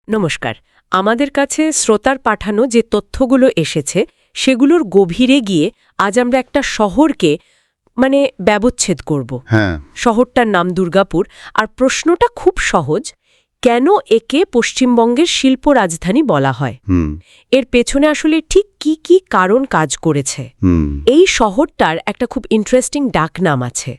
নমস্কার। আমাদের কাছে শ্রোতার পাঠানো যে তথ্যগুলো এসেছে সেগুলোর গভীরে গিয়ে আজ আমরা একটা শহরকে ব্যবচ্ছেদ করব। হ্যাঁ। শহরটার নাম দুর্গাপুর, আর প্রশ্নটা খুব সহজ, কেন একে পশ্চিমবঙ্গের শিল্প রাজধানী বলা হয়? এর পেছনে আসলে ঠিক কি কি কারণ কাজ করেছে? এই শহরটার একটা খুব ইন্টারেস্টিং ডাকনাম আছে,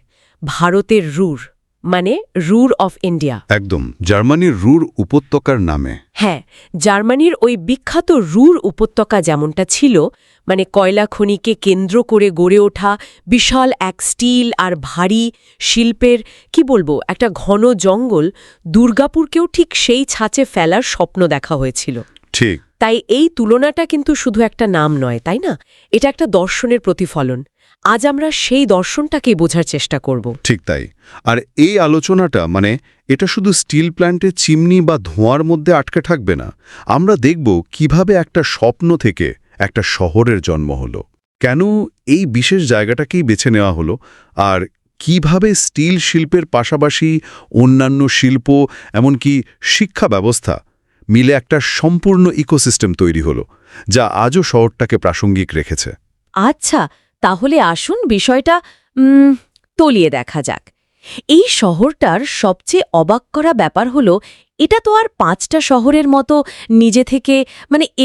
ভারতের রুর, মানে রুর অফ ইন্ডিয়া। একদম, জার্মানির রুর উপত্যকার নামে। হ্যাঁ, জার্মানির ওই বিখ্যাত রুর উপত্যকা যেমনটা ছিল, কয়লা খনিকে কেন্দ্র করে গড়ে ওঠা বিশাল এক স্টিল আর ভারী শিল্পের একটা ঘন জঙ্গল, দুর্গাপুরকেও ঠিক সেই ছাঁচে ফেলার স্বপ্ন দেখা হয়েছিল। ঠিক। তাই এই তুলনাটা কিন্তু শুধু একটা নাম নয়, তাই না? এটা একটা দর্শনের প্রতিফলন। আজ আমরা সেই দর্শনটাকেই বোঝার চেষ্টা করব। ঠিক তাই। আর এই আলোচনাটা এটা শুধু স্টিল প্ল্যান্টের চিমনি বা ধোঁয়ার মধ্যে আটকে থাকবে না। আমরা দেখব কিভাবে একটা স্বপ্ন থেকে একটা শহরের জন্ম হলো, কেন এই বিশেষ জায়গাটাকেই বেছে নেওয়া হলো, আর কিভাবে স্টিল শিল্পের পাশাপাশি অন্যান্য শিল্প এমনকি শিক্ষা ব্যবস্থা মিলে একটা সম্পূর্ণ ইকোসিস্টেম তৈরি হলো, যা আজও শহরটাকে প্রাসঙ্গিক রেখেছে। আচ্ছা, তাহলে আসুন বিষয়টা তলিয়ে দেখা যাক। এই শহরটার সবচেয়ে অবাক করা ব্যাপার হলো, এটা তো আর 5টা শহরের মতো নিজে থেকে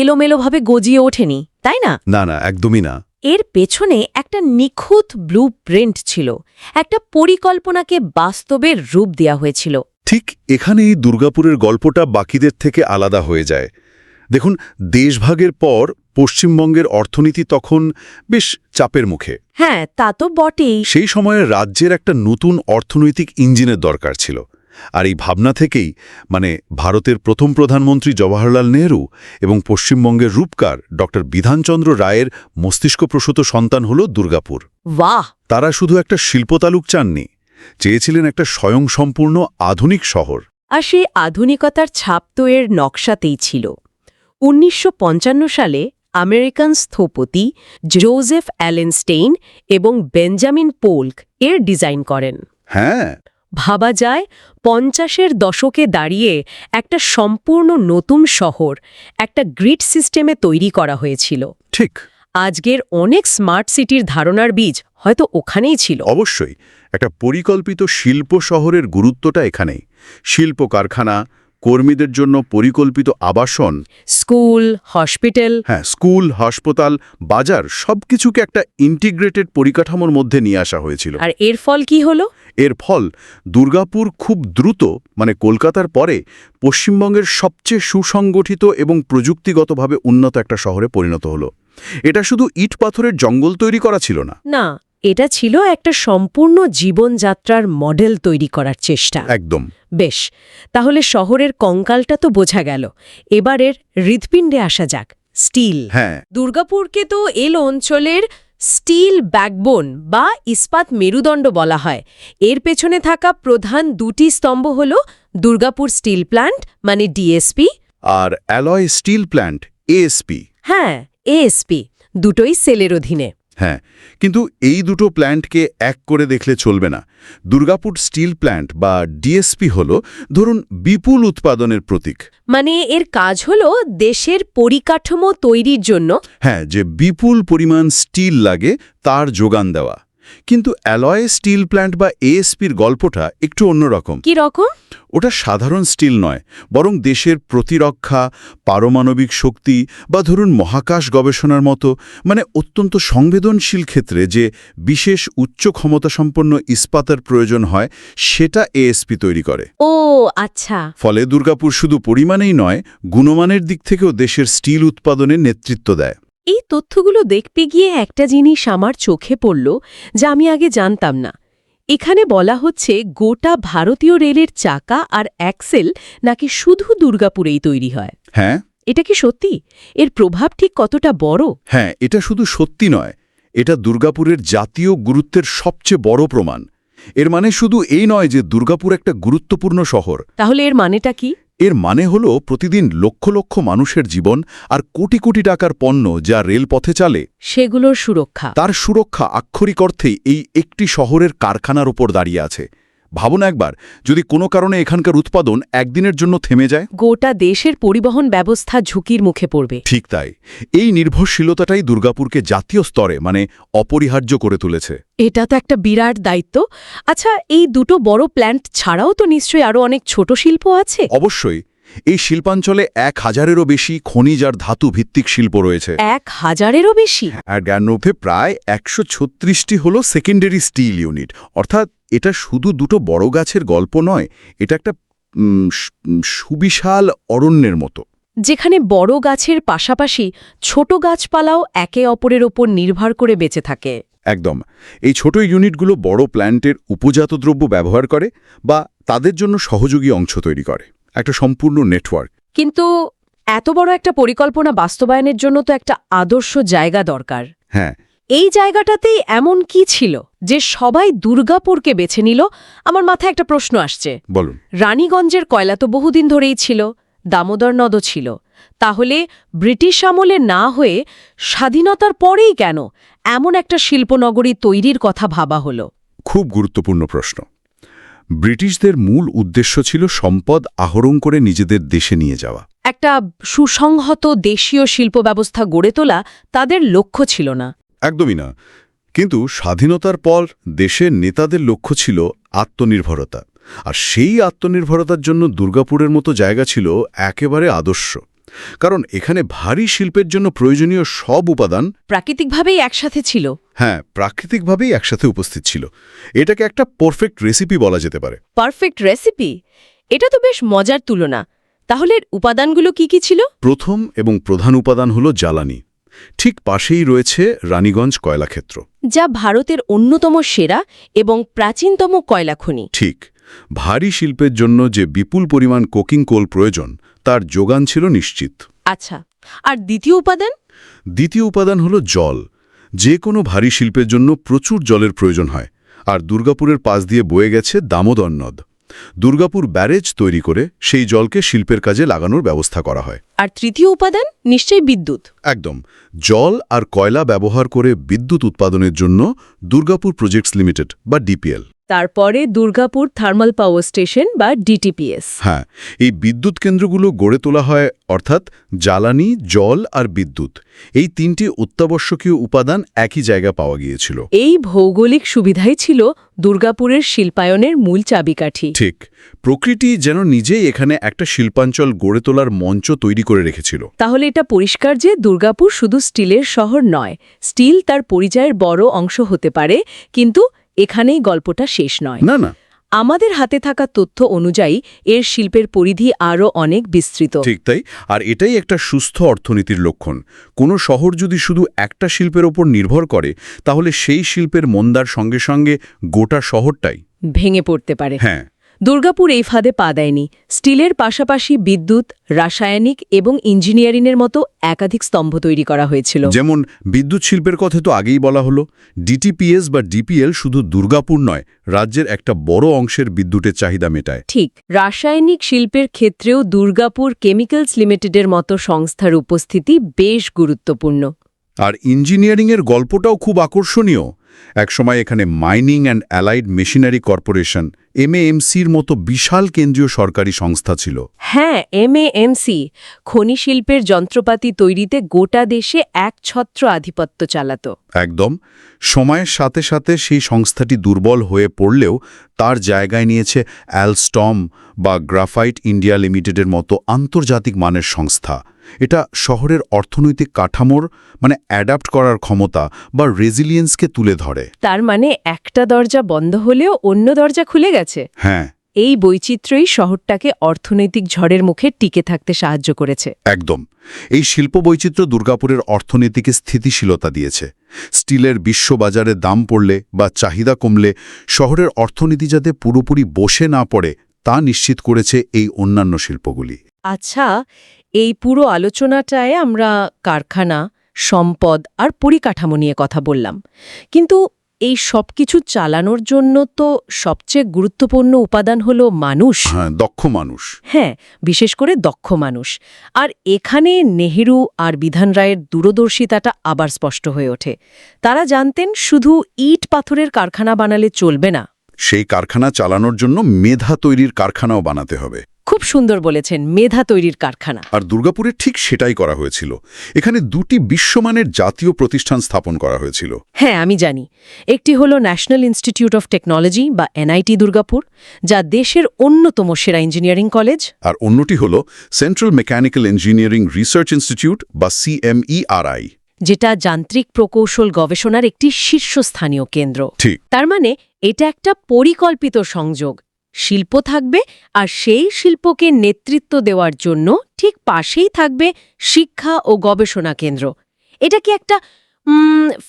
এলোমেলোভাবে গজিয়ে ওঠেনি, তাই না? না না, একদমই না। এর পেছনে একটা নিখুঁত ব্লু প্রিন্ট ছিল, একটা পরিকল্পনাকে বাস্তবের রূপ দেয়া হয়েছিল। ঠিক এখানেই দুর্গাপুরের গল্পটা বাকিদের থেকে আলাদা হয়ে যায়। দেখুন, দেশভাগের পর পশ্চিমবঙ্গের অর্থনীতি তখন বেশ চাপের মুখে। হ্যাঁ, তা তো বটেই। সেই সময়ে রাজ্যের একটা নতুন অর্থনৈতিক ইঞ্জিনের দরকার ছিল। আর এই ভাবনা থেকেই ভারতের প্রথম প্রধানমন্ত্রী জওহরলাল নেহরু এবং পশ্চিমবঙ্গের রূপকার ডক্টর বিধানচন্দ্র রায়ের মস্তিষ্কপ্রসূত সন্তান হল দুর্গাপুর। বাহ! তারা শুধু একটা শিল্পতালুক চাননি, চেয়েছিলেন একটা স্বয়ংসম্পূর্ণ আধুনিক শহর। আর সেই আধুনিকতার ছাপ তো এর নকশাতেই ছিল। 1955 সালে আমেরিকান স্থপতি জোজেফ অ্যালেন স্টেইন এবং বেঞ্জামিন পোল্ক এর ডিজাইন করেন। হ্যাঁ, ভাবা যায় 50-এর দশকে দাঁড়িয়ে একটা সম্পূর্ণ নতুন শহর একটা গ্রিড সিস্টেমে তৈরি করা হয়েছিল। ঠিক। আজকের অনেক স্মার্ট সিটির ধারণার বীজ হয়তো ওখানেই ছিল। অবশ্যই, একটা পরিকল্পিত শিল্প শহরের গুরুত্বটা এখানেই। শিল্প কারখানা, কর্মীদের জন্য পরিকল্পিত আবাসন, স্কুল, হসপিটাল। হ্যাঁ, স্কুল, হাসপাতাল, বাজার সবকিছুকে একটা ইন্টিগ্রেটেড পরিকাঠামোর মধ্যে নিয়ে আসা হয়েছিল। আর এর ফল কি হলো? এর ফল দুর্গাপুর খুব দ্রুত কলকাতার পরে পশ্চিমবঙ্গের সবচেয়ে সুসংগঠিত এবং প্রযুক্তিগতভাবে উন্নত একটা শহরে পরিণত হলো। এটা শুধু ইট পাথরের জঙ্গল তৈরি করা ছিল না। না, এটা ছিল একটা সম্পূর্ণ জীবনযাত্রার মডেল তৈরি করার চেষ্টা। একদম। বেশ, তাহলে শহরের কঙ্কালটা তো বোঝা গেল। এবারের হৃৎপিণ্ডে আসা যাক, স্টিল। হ্যাঁ, দুর্গাপুরকে তো এই অঞ্চলের স্টিল ব্যাকবোন বা ইস্পাত মেরুদণ্ড বলা হয়। এর পেছনে থাকা প্রধান দুটি স্তম্ভ হল দুর্গাপুর স্টিল প্ল্যান্ট ডিএসপি, আর অ্যালয় স্টিল প্ল্যান্ট এএসপি। হ্যাঁ, এএসপি, দুটোই সেলের অধীনে। হ্যাঁ, কিন্তু এই দুটো প্ল্যান্টকে এক করে দেখলে চলবে না। দুর্গাপুর স্টিল প্ল্যান্ট বা ডিএসপি হল ধরুন বিপুল উৎপাদনের প্রতীক। এর কাজ হলো দেশের পরিকাঠামো তৈরির জন্য, হ্যাঁ, যে বিপুল পরিমাণ স্টিল লাগে তার যোগান দেওয়া। কিন্তু অ্যালয় স্টিল প্ল্যান্ট বা এএসপির গল্পটা একটু অন্যরকম। কি রকম? ওটা সাধারণ স্টিল নয়, বরং দেশের প্রতিরক্ষা, পারমাণবিক শক্তি বা ধরুন মহাকাশ গবেষণার মতো অত্যন্ত সংবেদনশীল ক্ষেত্রে যে বিশেষ উচ্চ ক্ষমতাসম্পন্ন ইস্পাতের প্রয়োজন হয়, সেটা এএসপি তৈরি করে। ও আচ্ছা। ফলে দুর্গাপুর শুধু পরিমাণেই নয়, গুণমানের দিক থেকেও দেশের স্টিল উৎপাদনে নেতৃত্ব দেয়। এই তথ্যগুলো দেখতে গিয়ে একটা জিনিস আমার চোখে পড়ল, যা আমি আগে জানতাম না। এখানে বলা হচ্ছে গোটা ভারতীয় রেলের চাকা আর অ্যাক্সেল নাকি শুধু দুর্গাপুরেই তৈরি হয়। হ্যাঁ। এটা কি সত্যি? এর প্রভাব ঠিক কতটা বড়? হ্যাঁ, এটা শুধু সত্যি নয়, এটা দুর্গাপুরের জাতীয় গুরুত্বের সবচেয়ে বড় প্রমাণ। এর শুধু এই নয় যে দুর্গাপুর একটা গুরুত্বপূর্ণ শহর। তাহলে এর মানেটা কি? এর হলো প্রতিদিন লক্ষ লক্ষ মানুষের জীবন আর কোটি কোটি টাকার পণ্য যা রেলপথে চলে, সেগুলোর সুরক্ষা। তার সুরক্ষা আক্ষরিক অর্থেই এই একটি শহরের কারখানার ওপর দাঁড়িয়ে আছে। ভাবুন একবার, যদি কোনো কারণে এখানকার উৎপাদন একদিনের জন্য থেমে যায়। গোটা দেশের পরিবহন ব্যবস্থা ঝুঁকির মুখে পড়বে। ঠিক তাই। এই নির্ভরশীলতাটাই দুর্গাপুরকে জাতীয় স্তরে অপরিহার্য করে তুলেছে। এটা তো একটা বিরাট দায়িত্ব। আচ্ছা, এই দুটো বড় প্ল্যান্ট ছাড়াও তো নিশ্চয়ই আরও অনেক ছোট শিল্প আছে। অবশ্যই। এই শিল্পাঞ্চলে 1000-এরও বেশি খনিজ আর ধাতু ভিত্তিক শিল্প রয়েছে। 1000-এরও বেশি? আর যার মধ্যে প্রায় 136টি হলো সেকেন্ডারি স্টিল ইউনিট। অর্থাৎ এটা শুধু দুটো বড় গাছের গল্প নয়, এটা একটা সুবিশাল অরণ্যের মতো, যেখানে বড় গাছের পাশাপাশি ছোট গাছপালাও একে অপরের ওপর নির্ভর করে বেঁচে থাকে। একদম। এই ছোট ইউনিটগুলো বড় প্ল্যান্টের উপজাত দ্রব্য ব্যবহার করে বা তাদের জন্য সহযোগী অংশ তৈরি করে, একটা সম্পূর্ণ নেটওয়ার্ক। কিন্তু এত বড় একটা পরিকল্পনা বাস্তবায়নের জন্য তো একটা আদর্শ জায়গা দরকার। হ্যাঁ। এই জায়গাটাতেই এমন কি ছিল যে সবাই দুর্গাপুরকে বেছে নিল? আমার মাথায় একটা প্রশ্ন আসছে। বলুন। রানীগঞ্জের কয়লা তো বহুদিন ধরেই ছিল, দামোদর নদও ছিল, তাহলে ব্রিটিশ আমলে না হয়ে স্বাধীনতার পরেই কেন এমন একটা শিল্পনগরী তৈরির কথা ভাবা হলো? খুব গুরুত্বপূর্ণ প্রশ্ন। ব্রিটিশদের মূল উদ্দেশ্য ছিল সম্পদ আহরণ করে নিজেদের দেশে নিয়ে যাওয়া। একটা সুসংহত দেশীয় শিল্প ব্যবস্থা গড়ে তোলা তাদের লক্ষ্য ছিল না। একদমই না। কিন্তু স্বাধীনতার পর দেশের নেতাদের লক্ষ্য ছিল আত্মনির্ভরতা, আর সেই আত্মনির্ভরতার জন্য দুর্গাপুরের মতো জায়গা ছিল একেবারে আদর্শ। কারণ এখানে ভারী শিল্পের জন্য প্রয়োজনীয় সব উপাদান প্রাকৃতিকভাবেই একসাথে ছিল। হ্যাঁ, প্রাকৃতিকভাবেই একসাথে উপস্থিত ছিল। এটাকে একটা পারফেক্ট রেসিপি বলা যেতে পারে। Perfect recipe? এটা তো বেশ মজার তুলনা। তাহলে উপাদানগুলো কি কি ছিল? প্রথম এবং প্রধান উপাদান হলো জ্বালানি। ঠিক পাশেই রয়েছে রানীগঞ্জ কয়লাক্ষেত্র, যা ভারতের অন্যতম সেরা এবং প্রাচীনতম কয়লা খনি। ঠিক। ভারী শিল্পের জন্য যে বিপুল পরিমাণ কোকিং কোল প্রয়োজন তার যোগান ছিল নিশ্চিত। আচ্ছা, আর দ্বিতীয় উপাদান? দ্বিতীয় উপাদান হলো জল। যে কোনো ভারী শিল্পের জন্য প্রচুর জলের প্রয়োজন হয়, আর দুর্গাপুরের পাশ দিয়ে বয়ে গেছে দামোদর নদ। দুর্গাপুর ব্যারেজ তৈরি করে সেই জলকে শিল্পের কাজে লাগানোর ব্যবস্থা করা হয়। আর তৃতীয় উপাদান নিশ্চয়ই বিদ্যুৎ। একদম। জল আর কয়লা ব্যবহার করে বিদ্যুৎ উৎপাদনের জন্য দুর্গাপুর প্রজেক্টস লিমিটেড বা ডিপিএল। তারপরে দুর্গাপুর থার্মাল পাওয়ার স্টেশন বা ডিটিপিএস। হ্যাঁ, এই বিদ্যুৎ কেন্দ্রগুলো গড়ে তোলা হয়, অর্থাৎ জ্বালানি, জল আর বিদ্যুৎ, এই তিনটি অত্যাবশ্যকীয় উপাদান একই জায়গায় পাওয়া গিয়েছিল। এই ভৌগোলিক সুবিধাই ছিল দুর্গাপুরের শিল্পায়নের মূল চাবিকাঠি। ঠিক। প্রকৃতি যেন নিজেই এখানে একটা শিল্পাঞ্চল গড়ে তোলার মঞ্চ তৈরি করে রেখেছিল। তাহলে এটা পরিষ্কার যে দুর্গাপুর শুধু স্টিলের শহর নয়। স্টিল তার পরিচয়ের বড় অংশ হতে পারে, কিন্তু এখানেই গল্পটা শেষ নয়। না না, আমাদের হাতে থাকা তথ্য অনুযায়ী এর শিল্পের পরিধি আরও অনেক বিস্তৃত। ঠিক তাই। আর এটাই একটা সুস্থ অর্থনীতির লক্ষণ। কোনো শহর যদি শুধু একটা শিল্পের ওপর নির্ভর করে, তাহলে সেই শিল্পের মন্দার সঙ্গে সঙ্গে গোটা শহরটাই ভেঙে পড়তে পারে। হ্যাঁ। দুর্গাপুর এই ফাঁদে পা দেয়নি। স্টিলের পাশাপাশি বিদ্যুৎ, রাসায়নিক এবং ইঞ্জিনিয়ারিংয়ের মতো একাধিক স্তম্ভ তৈরি করা হয়েছিল। যেমন বিদ্যুৎ শিল্পের কথা তো আগেই বলা হলো। ডিটিপিএস বা ডিপিএল শুধু দুর্গাপুর নয়, রাজ্যের একটা বড় অংশের বিদ্যুতের চাহিদা মেটায়। ঠিক। রাসায়নিক শিল্পের ক্ষেত্রেও দুর্গাপুর কেমিক্যালস লিমিটেডের মতো সংস্থার উপস্থিতি বেশ গুরুত্বপূর্ণ। আর ইঞ্জিনিয়ারিংয়ের গল্পটাও খুব আকর্ষণীয়। একসময় এখানে mining and allied machinery corporation MAMCর মতো বিশাল কেন্দ্রীয় সরকারি সংস্থা ছিল। হ্যাঁ, MAMC খনি শিল্পের যন্ত্রপাতি তৈরিতে গোটা দেশে একছত্র আধিপত্য চালাত। একদম। সময়ের সাথে সাথে সেই সংস্থাটি দুর্বল হয়ে পড়লেও তার জায়গায় নিয়েছে অ্যালস্টম বা গ্রাফাইট ইন্ডিয়া লিমিটেডের মতো আন্তর্জাতিক মানের সংস্থা। এটা শহরের অর্থনৈতিক কাঠামোর অ্যাডাপ্ট করার ক্ষমতা বা রেজিলিয়েন্সকে তুলে ধরে। তার মানে একটা দরজা বন্ধ হলেও অন্য দরজা খুলে গেছে। হ্যাঁ। এই বৈচিত্র্যই শহরটাকে অর্থনৈতিক ঝড়ের মুখে টিকে থাকতে সাহায্য করেছে। একদম। এই শিল্প বৈচিত্র্য দুর্গাপুরের অর্থনীতিকে স্থিতিশীলতা দিয়েছে। স্টিলের বিশ্ববাজারে দাম পড়লে বা চাহিদা কমলে শহরের অর্থনীতি যাতে পুরোপুরি বসে না পড়ে তা নিশ্চিত করেছে এই অন্যান্য শিল্পগুলি। আচ্ছা, এই পুরো আলোচনাটায় আমরা কারখানা, সম্পদ আর পরিকাঠামো নিয়ে কথা বললাম, কিন্তু এই সব কিছু চালানোর জন্য তো সবচেয়ে গুরুত্বপূর্ণ উপাদান হলো মানুষ। হ্যাঁ, দক্ষ মানুষ। হ্যাঁ, বিশেষ করে দক্ষ মানুষ। আর এখানে নেহেরু আর বিধান রায়ের দূরদর্শিতাটা আবার স্পষ্ট হয়ে ওঠে। তারা জানতেন শুধু ইট পাথরের কারখানা বানালে চলবে না। সেই কারখানা চালানোর জন্য মেধা তৈরির কারখানাও বানাতে হবে। খুব সুন্দর বলেছেন, মেধা তৈরির কারখানা। আর দুর্গাপুরে ঠিক সেটাই করা হয়েছিল। এখানে 2টি বিশ্বমানের জাতীয় প্রতিষ্ঠান স্থাপন করা হয়েছিল। হ্যাঁ, আমি জানি। একটি হলো ন্যাশনাল ইনস্টিটিউট অফ টেকনোলজি বা এনআইটি দুর্গাপুর, যা দেশের অন্যতম সেরা ইঞ্জিনিয়ারিং কলেজ। আর অন্যটি হলো central mechanical engineering research institute বা CMERI, যেটা যান্ত্রিক প্রকৌশল গবেষণার একটি শীর্ষস্থানীয় কেন্দ্র। ঠিক। তার মানে এটা একটা পরিকল্পিত সংযোগ। শিল্প থাকবে, আর সেই শিল্পকে নেতৃত্ব দেওয়ার জন্য ঠিক পাশেই থাকবে শিক্ষা ও গবেষণা কেন্দ্র। এটা কি একটা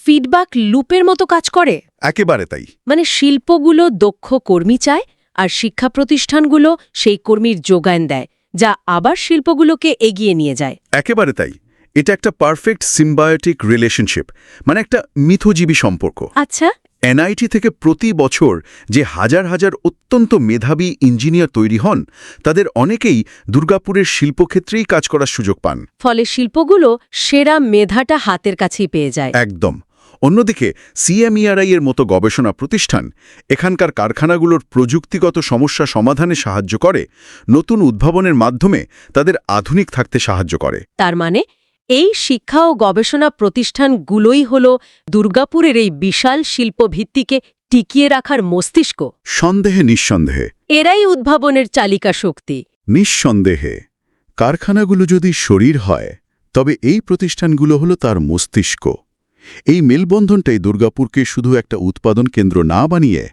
ফিডব্যাক লুপের মতো কাজ করে? একেবারে তাই। মানে শিল্পগুলো দক্ষ কর্মী চায়, আর শিক্ষা প্রতিষ্ঠানগুলো সেই কর্মীর যোগান দেয়, যা আবার শিল্পগুলোকে এগিয়ে নিয়ে যায়। একেবারে তাই। এটা একটা পারফেক্ট সিম্বায়োটিক রিলেশনশিপ, মানে একটা মিথজীবী সম্পর্ক। আচ্ছা। এনআইটি থেকে প্রতি বছর যে হাজার হাজার অত্যন্ত মেধাবী ইঞ্জিনিয়ার তৈরি হন, তাদের অনেকেই দুর্গাপুরের শিল্পক্ষেত্রেই কাজ করার সুযোগ পান। ফলে শিল্পগুলো সেরা মেধাটা হাতের কাছেই পেয়ে যায়। একদম। অন্যদিকে CMERI এর মতো গবেষণা প্রতিষ্ঠান এখানকার কারখানাগুলোর প্রযুক্তিগত সমস্যা সমাধানে সাহায্য করে, নতুন উদ্ভাবনের মাধ্যমে তাদের আধুনিক থাকতে সাহায্য করে। তার মানে এই শিক্ষা ও গবেষণা প্রতিষ্ঠানগুলোই হল দুর্গাপুরের এই বিশাল শিল্পভিত্তিকে টিকিয়ে রাখার মস্তিষ্ক। সন্দেহে নিঃসন্দেহে। এরাই উদ্ভাবনের চালিকা শক্তি। নিঃসন্দেহে। কারখানাগুলো যদি শরীর হয়, তবে এই প্রতিষ্ঠানগুলো হলো তার মস্তিষ্ক। এই মেলবন্ধনটাই দুর্গাপুরকে শুধু একটা উৎপাদন কেন্দ্র না বানিয়ে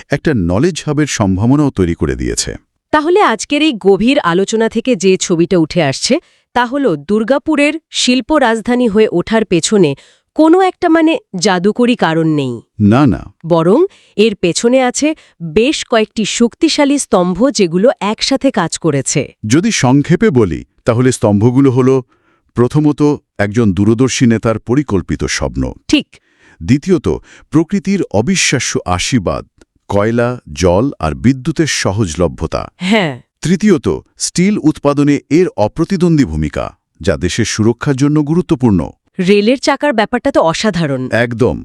একটা নলেজ হাবের সম্ভাবনাও তৈরি করে দিয়েছে। তাহলে আজকের এই গভীর আলোচনা থেকে যে ছবিটা উঠে আসছে, তা হল দুর্গাপুরের শিল্প রাজধানী হয়ে ওঠার পেছনে কোনো একটা জাদুকরী কারণ নেই। না না, বরং এর পেছনে আছে বেশ কয়েকটি শক্তিশালী স্তম্ভ, যেগুলো একসাথে কাজ করেছে। যদি সংক্ষেপে বলি, তাহলে স্তম্ভগুলো হলো প্রথমত একজন দূরদর্শী নেতার পরিকল্পিত স্বপ্ন। ঠিক। দ্বিতীয়ত প্রকৃতির অবিশ্বাস্য আশীর্বাদ, কয়লা, জল আর বিদ্যুতের সহজলভ্যতা। হ্যাঁ। তৃতীয়ত স্টিল উৎপাদনে এর অপ্রতিদ্বন্দ্বী ভূমিকা, যা দেশের সুরক্ষার জন্য গুরুত্বপূর্ণ। রেলের চাকার ব্যাপারটা তো অসাধারণ। একদম।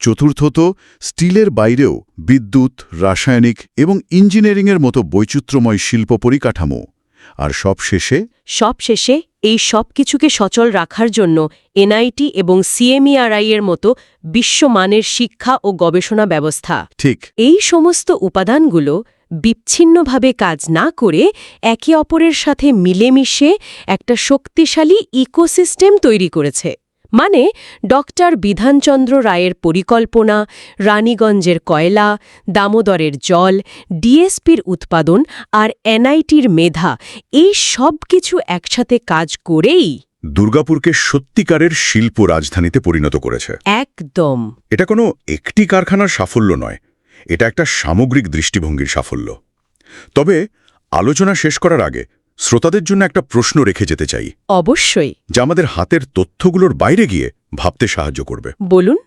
চতুর্থত স্টিলের বাইরেও বিদ্যুৎ, রাসায়নিক এবং ইঞ্জিনিয়ারিংয়ের মতো বৈচিত্র্যময় শিল্প পরিকাঠামো। আর সবশেষে এই সব কিছুকে সচল রাখার জন্য এনআইটি এবং CMERI এর মতো বিশ্বমানের শিক্ষা ও গবেষণা ব্যবস্থা। ঠিক। এই সমস্ত উপাদানগুলো বিচ্ছিন্নভাবে কাজ না করে একে অপরের সাথে মিলেমিশে একটা শক্তিশালী ইকোসিস্টেম তৈরি করেছে। মানে ডক্টর বিধানচন্দ্র রায়ের পরিকল্পনা, রানীগঞ্জের কয়লা, দামোদরের জল, ডিএসপির উৎপাদন আর এনআইটির মেধা, এই সব কিছু একসাথে কাজ করেই দুর্গাপুরকে সত্যিকারের শিল্প রাজধানীতে পরিণত করেছে। একদম। এটা কোনো একটি কারখানার সাফল্য নয়, এটা একটা সামগ্রিক দৃষ্টিভঙ্গির সাফল্য। তবে আলোচনা শেষ করার আগে শ্রোতাদের জন্য একটা প্রশ্ন রেখে যেতে চাই। অবশ্যই। যা আমাদের হাতের তথ্যগুলোর বাইরে গিয়ে ভাবতে সাহায্য করবে। বলুন।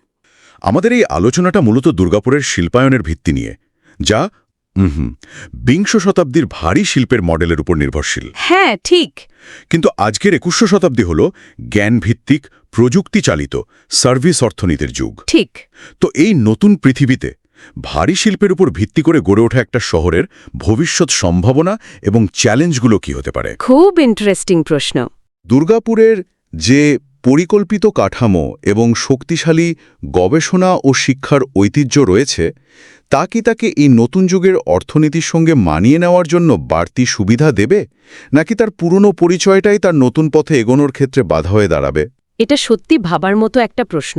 আমাদের এই আলোচনাটা মূলত দুর্গাপুরের শিল্পায়নের ভিত্তি নিয়ে, যা বিংশ শতাব্দীর ভারী শিল্পের মডেলের উপর নির্ভরশীল। হ্যাঁ, ঠিক। কিন্তু আজকের 21শ শতাব্দী হল জ্ঞানভিত্তিক, প্রযুক্তিচালিত সার্ভিস অর্থনীতির যুগ। ঠিক। তো এই নতুন পৃথিবীতে ভারী শিল্পের উপর ভিত্তি করে গড়ে ওঠা একটা শহরের ভবিষ্যৎ সম্ভাবনা এবং চ্যালেঞ্জগুলো কি হতে পারে? খুব ইন্টারেস্টিং প্রশ্ন। দুর্গাপুরের যে পরিকল্পিত কাঠামো এবং শক্তিশালী গবেষণা ও শিক্ষার ঐতিহ্য রয়েছে, তা কি তাকে এই নতুন যুগের অর্থনীতির সঙ্গে মানিয়ে নেওয়ার জন্য বাড়তি সুবিধা দেবে, নাকি তার পুরনো পরিচয়টাই তার নতুন পথে এগোনোর ক্ষেত্রে বাধা হয়ে দাঁড়াবে? এটা সত্যি ভাবার মতো একটা প্রশ্ন।